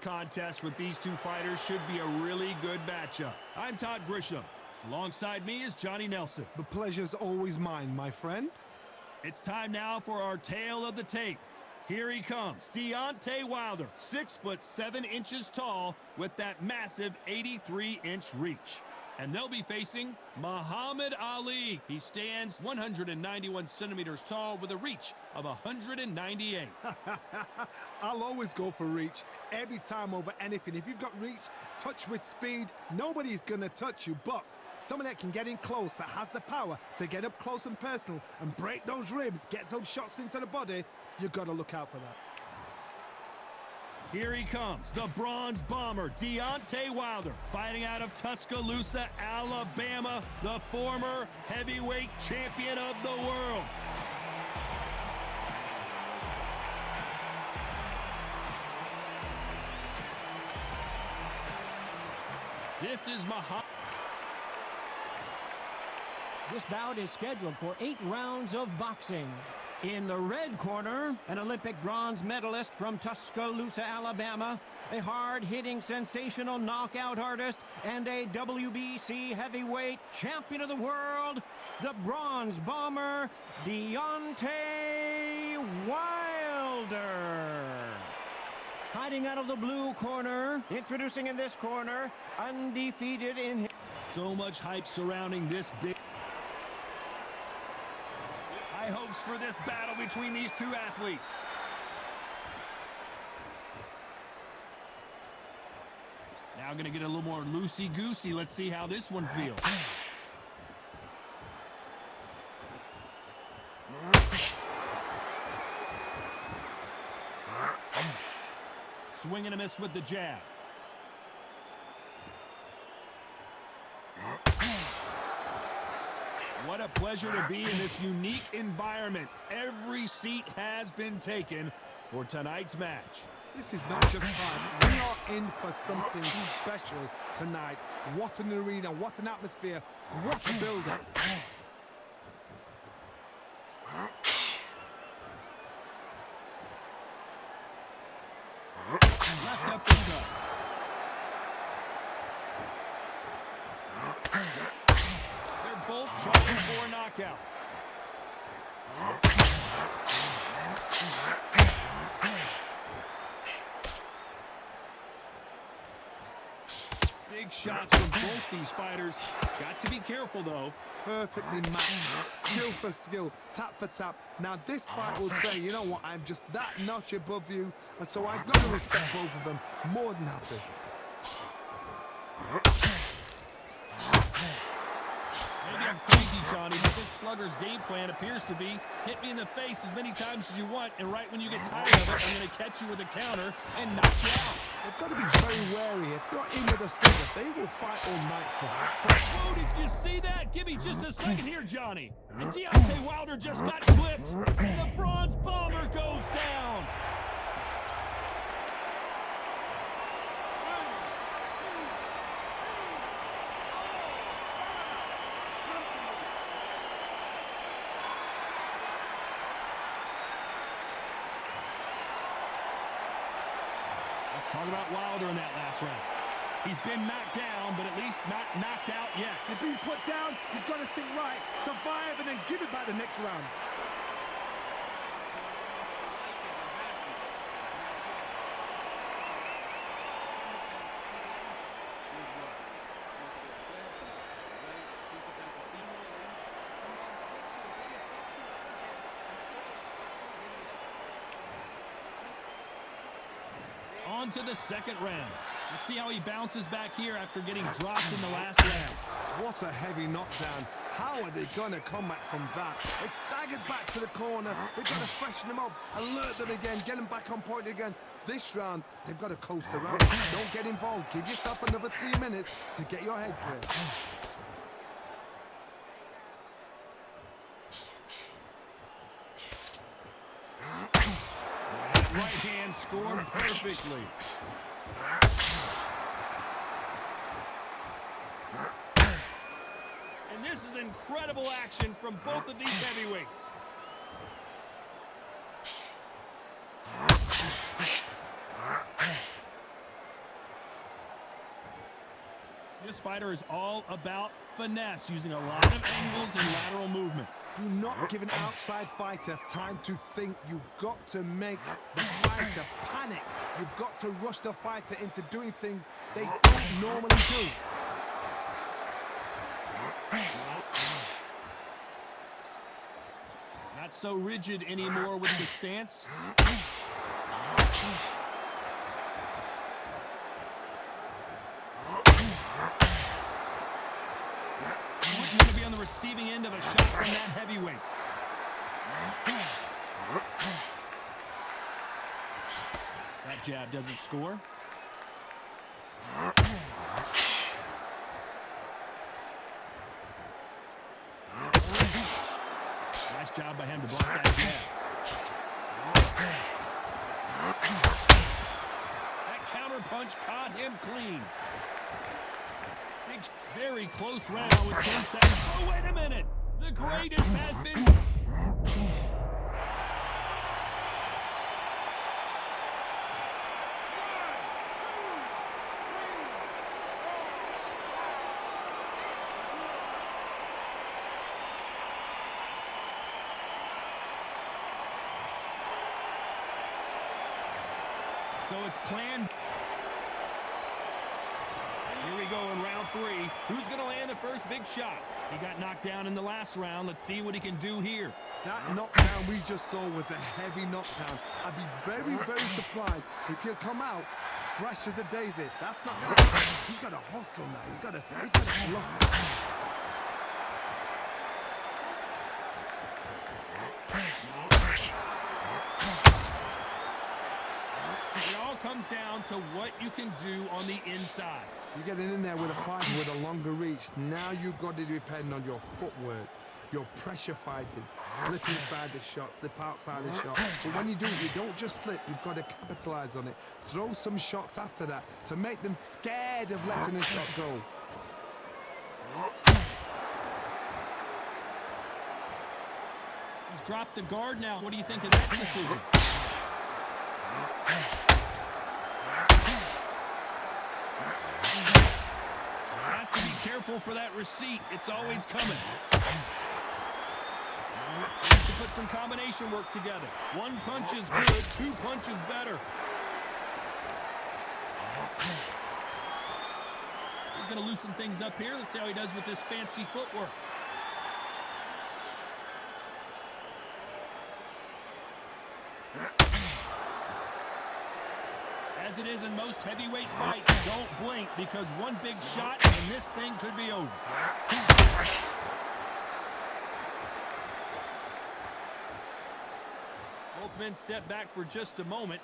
contest with these two fighters should be a really good matchup. I'm Todd Grisham. Alongside me is Johnny Nelson. The pleasure's always mine, my friend. It's time now for our tale of the tape. Here he comes, Deontay Wilder, 6'7" tall with that massive 83-inch reach. And they'll be facing Muhammad Ali. He stands 191 centimeters tall with a reach of 198. I'll always go for reach every time over anything. If you've got reach, touch with speed, nobody's gonna touch you. But someone that can get in close, that has the power to get up close and personal and break those ribs, get those shots into the body, you've got to look out for that. Here he comes, the bronze bomber, Deontay Wilder, fighting out of Tuscaloosa, Alabama, the former heavyweight champion of the world. This is Muhammad. This bout is scheduled for 8 rounds of boxing. In the red corner, an Olympic bronze medalist from Tuscaloosa, Alabama, a hard-hitting, sensational knockout artist, and a WBC heavyweight champion of the world, the bronze bomber, Deontay Wilder. Fighting out of the blue corner, introducing in this corner, undefeated in... So much hype surrounding this big... High hopes for this battle between these two athletes. Now going to get a little more loosey-goosey. Let's see how this one feels. Swing and a miss with the jab. What a pleasure to be in this unique environment. Every seat has been taken for tonight's match. This is not just fun. We are in for something special tonight. What an arena, what an atmosphere, what a build-up. Left uppercut. They're both trying for a knockout. Big shots from both these fighters. Got to be careful, though. Perfectly matched, skill for skill, tap for tap. Now this fight will say, you know what, I'm just that notch above you, and so I've got to respect both of them more than happy. Maybe I'm crazy, Johnny, but this slugger's game plan appears to be hit me in the face as many times as you want, and right when you get tired of it, I'm going to catch you with a counter and knock you out. They've got to be very wary. If you're in with a slugger, they will fight all night for fun. Oh, did you see that? Give me just a second here, Johnny. And Deontay Wilder just got clipped, and the bronze bomber goes down. Let's talk about Wilder in that last round. He's been knocked down, but at least not knocked out yet. You've been put down, you've got to think right, survive, and then give it back the next round. On to the second round. Let's see how he bounces back here after getting dropped in the last round. What a heavy knockdown. How are they going to come back from that? They staggered back to the corner. They've got to freshen them up, alert them again, get them back on point again. This round, they've got to coast around. Don't get involved. Give yourself another 3 minutes to get your head clear. Right hand scored perfectly. And this is incredible action from both of these heavyweights. This fighter is all about finesse, using a lot of angles and lateral movement. Do not give an outside fighter time to think. You've got to make the fighter panic. You've got to rush the fighter into doing things they don't normally do. Not so rigid anymore with the stance. Wouldn't want to be on the receiving end of a shot from that heavyweight. That jab doesn't score. Nice job by him to block that jab. That counter punch caught him clean. Big, very close round with 10 seconds. Oh, wait a minute. The greatest has been... So it's planned. Here we go in round 3. Who's going to land the first big shot? He got knocked down in the last round. Let's see what he can do here. That knockdown we just saw was a heavy knockdown. I'd be very, very surprised if he'll come out fresh as a daisy. That's not going to happen. He's got to hustle now. He's got to bluff it. It all comes down to what you can do on the inside. You're getting in there with a fighter with a longer reach. Now you've got to depend on your footwork, your pressure fighting, slip inside the shot, slip outside the shot. But when you do it, you don't just slip, you've got to capitalize on it. Throw some shots after that to make them scared of letting the shot go. He's dropped the guard now. What do you think of that decision? Has to be careful for that receipt. It's always coming. Needs to put some combination work together. One punch is good, 2 punches better. He's going to loosen things up here. Let's see how he does with this fancy footwork. As it is in most heavyweight fights, don't blink, because one big shot and this thing could be over. Both men step back for just a moment.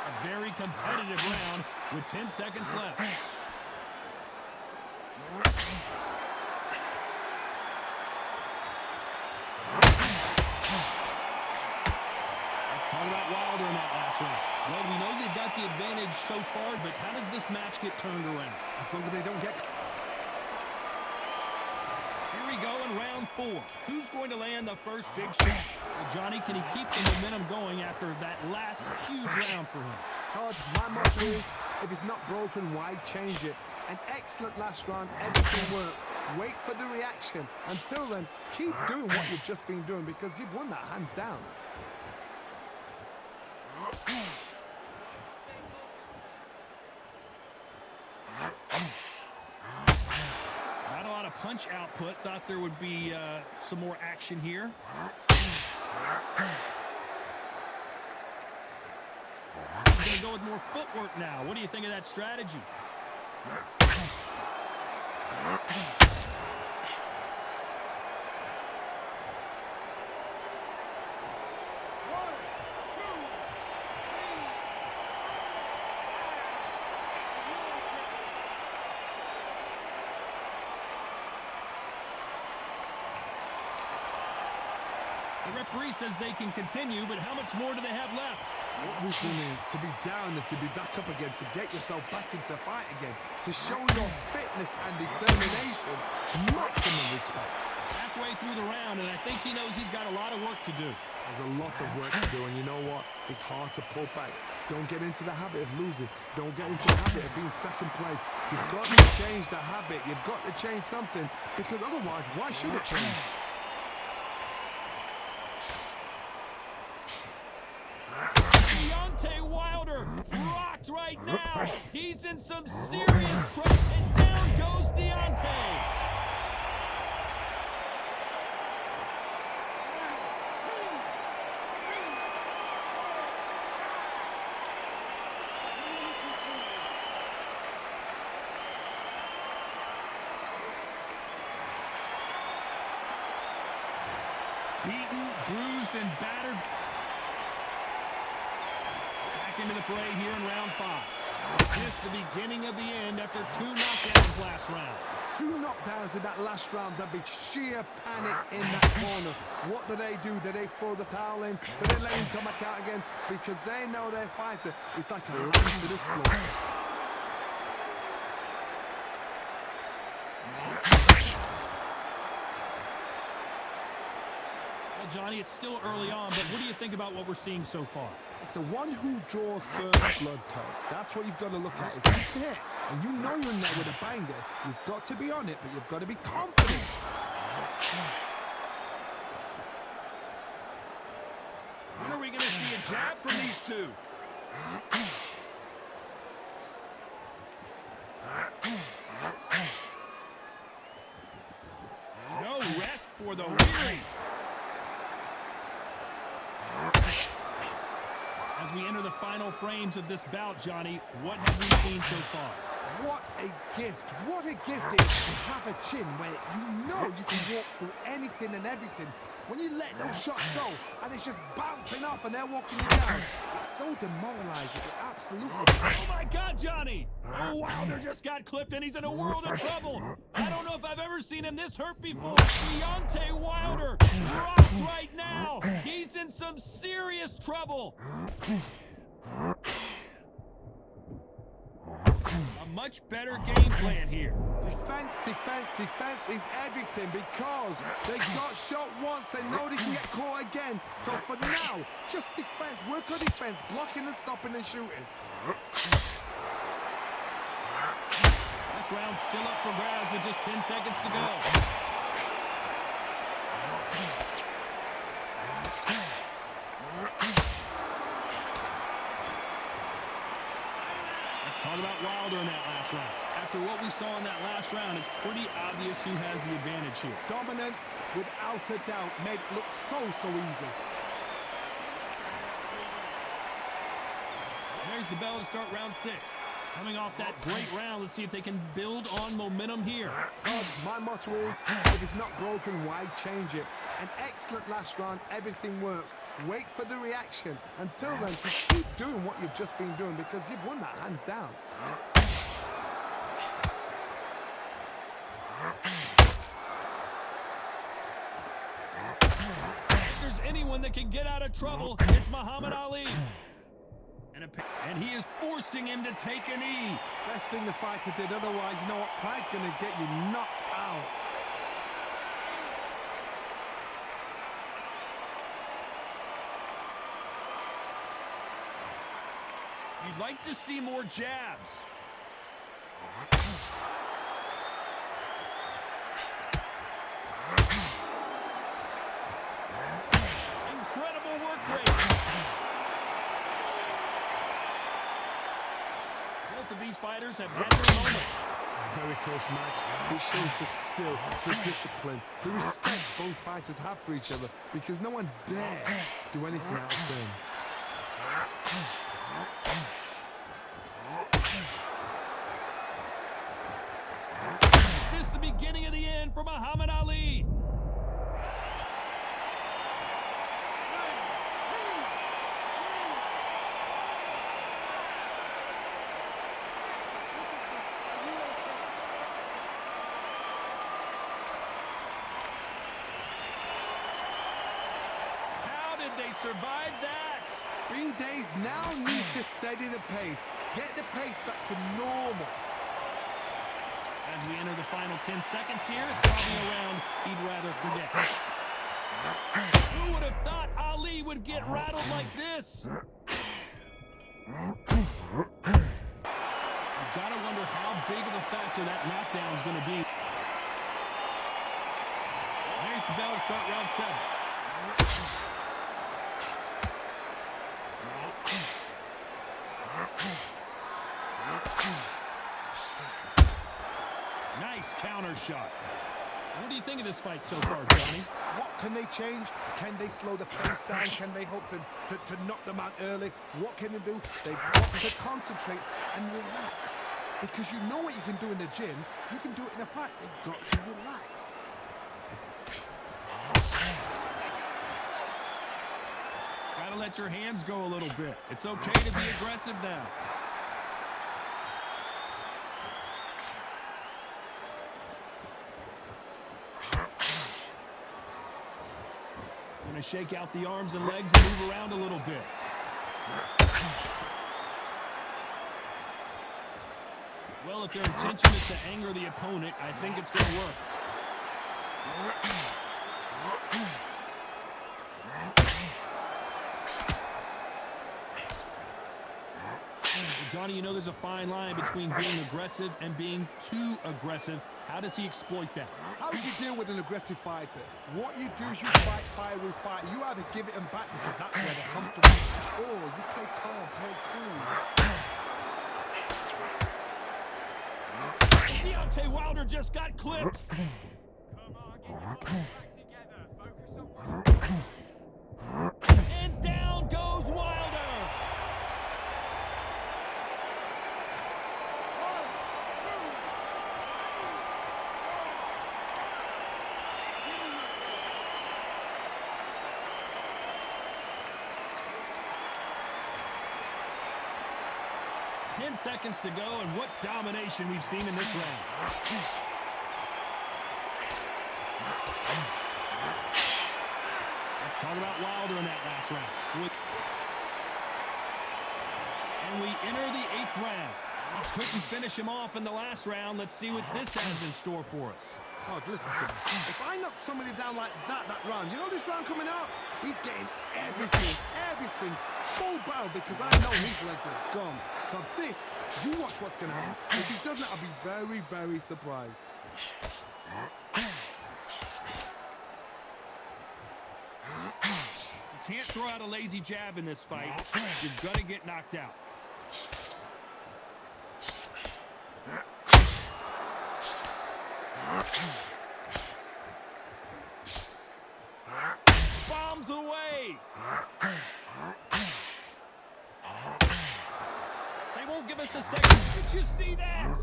A very competitive round with 10 seconds left. Talk about Wilder in that last round. Well, we know they've got the advantage so far, but how does this match get turned around? As long as they don't get... Here we go in round 4. Who's going to land the first big shot? Well, Johnny, can he keep the momentum going after that last huge round for him? Todd, my motto is, if it's not broken, why change it? An excellent last round, everything works. Wait for the reaction. Until then, keep doing what you've just been doing, because you've won that hands down. Not a lot of punch output. Thought there would be some more action here. He's going to go with more footwork now. What do you think of that strategy? The referee says they can continue, but how much more do they have left? What wisdom is to be down and to be back up again, to get yourself back into fight again, to show your fitness and determination. Maximum respect. Halfway through the round, and I think he knows he's got a lot of work to do. There's a lot of work to do, and you know what? It's hard to pull back. Don't get into the habit of losing. Don't get into the habit of being second place. You've got to change the habit. You've got to change something, because otherwise, why should it change? Deontay Wilder rocked right now. He's in some serious trouble, and down goes Deontay. Beaten, bruised, and battered. Back into the fray here in round 5. Is this the beginning of the end after 2 knockdowns last round? 2 knockdowns in that last round. There'd be sheer panic in that corner. What do? Do they throw the towel in? Do they let him come back out again? Because they know their fighter is like a lamb to the slaughter. Well, Johnny, it's still early on, but what do you think about what we're seeing so far? It's the one who draws first blood, Todd. That's what you've got to look at. If you're fit and you know you're in there with a banger, you've got to be on it, but you've got to be confident. When are we going to see a jab from these two? No rest for the weary. As we enter the final frames of this bout, Johnny, what have we seen so far? What a gift. What a gift it is to have a chin where you know you can walk through anything and everything. When you let those shots go and it's just bouncing off and they're walking you down, it's so demoralizing. It absolutely. Oh my God, Johnny! Oh, Wilder just got clipped and he's in a world of trouble. I don't know if I've ever seen him this hurt before. Deontay Wilder rocked right now. He's in some serious trouble. A much better game plan here. Defense, defense, defense is everything, because they got shot once, they know they can get caught again. So for now, just defense, work on defense, blocking and stopping and shooting. This round's still up for grabs with just 10 seconds to go. Talk about Wilder in that last round. After what we saw in that last round, it's pretty obvious who has the advantage here. Dominance, without a doubt, made it look so easy. There's the bell to start round 6. Coming off that great round, let's see if they can build on momentum here. Todd, my motto is, if it's not broken, why change it? An excellent last round, everything works. Wait for the reaction. Until then, just keep doing what you've just been doing, because you've won that hands down. If there's anyone that can get out of trouble, it's Muhammad Ali. And he is forcing him to take a knee. Best thing the fighter did, otherwise, you know what? Pride's going to get you knocked out. You'd like to see more jabs. Incredible work rate. Both of these fighters have had their moments. Very close match. It shows the skill, the discipline, the respect both fighters have for each other, because no one dare do anything out of turn. Is this the beginning of the end for Muhammad Ali? How did they survive that? Green Days now needs to steady the pace, get the pace back to normal. As we enter the final 10 seconds here, it's probably a round he'd rather forget. Who would have thought Ali would get rattled like this? You gotta wonder how big of a factor that knockdown is gonna be. There's the bell to start round 7. Nice counter shot. What do you think of this fight so far, Johnny? What can they change? Can they slow the pace down? Can they hope to knock them out early? What can they do? They've got to concentrate and relax. Because you know what you can do in the gym, you can do it in a fight. They've got to relax. Gotta let your hands go a little bit. It's okay to be aggressive now. Gonna shake out the arms and legs and move around a little bit. Well, if their intention is to anger the opponent, I think it's gonna work. Johnny, you know there's a fine line between being aggressive and being too aggressive. How does he exploit that? How do you deal with an aggressive fighter? What you do is you fight fire with fire. You either give it them back because that's where they're comfortable, or you play calm, play cool. Deontay Wilder just got clipped. Come on, get your body back together. Focus on one. And down goes Wilder. Seconds to go, and what domination we've seen in this round. Let's talk about Wilder in that last round. And we enter the 8th round. He couldn't finish him off in the last round. Let's see what this has in store for us. God, listen to me. If I knock somebody down like that round, you know this round coming out? He's getting everything, full barrel, because I know his legs are gone. So this, you watch what's going to happen. If he doesn't, I'll be very, very surprised. You can't throw out a lazy jab in this fight. You're going to get knocked out. Bombs away. They won't give us a second. Did you see that?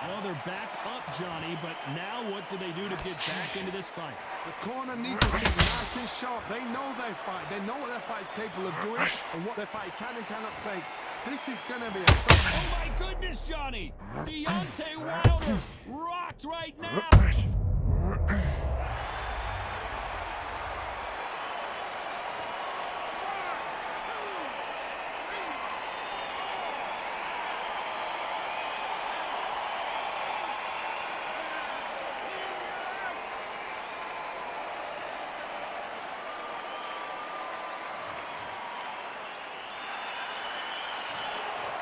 Well, they're back up, Johnny, but now what do they do to get back into this fight? The corner needs to be nice and sharp. They know their fight. They know what their fight is capable of doing and what their fight can and cannot take. This is going to be a... Oh, my goodness, Johnny! Deontay Wilder rocked right now!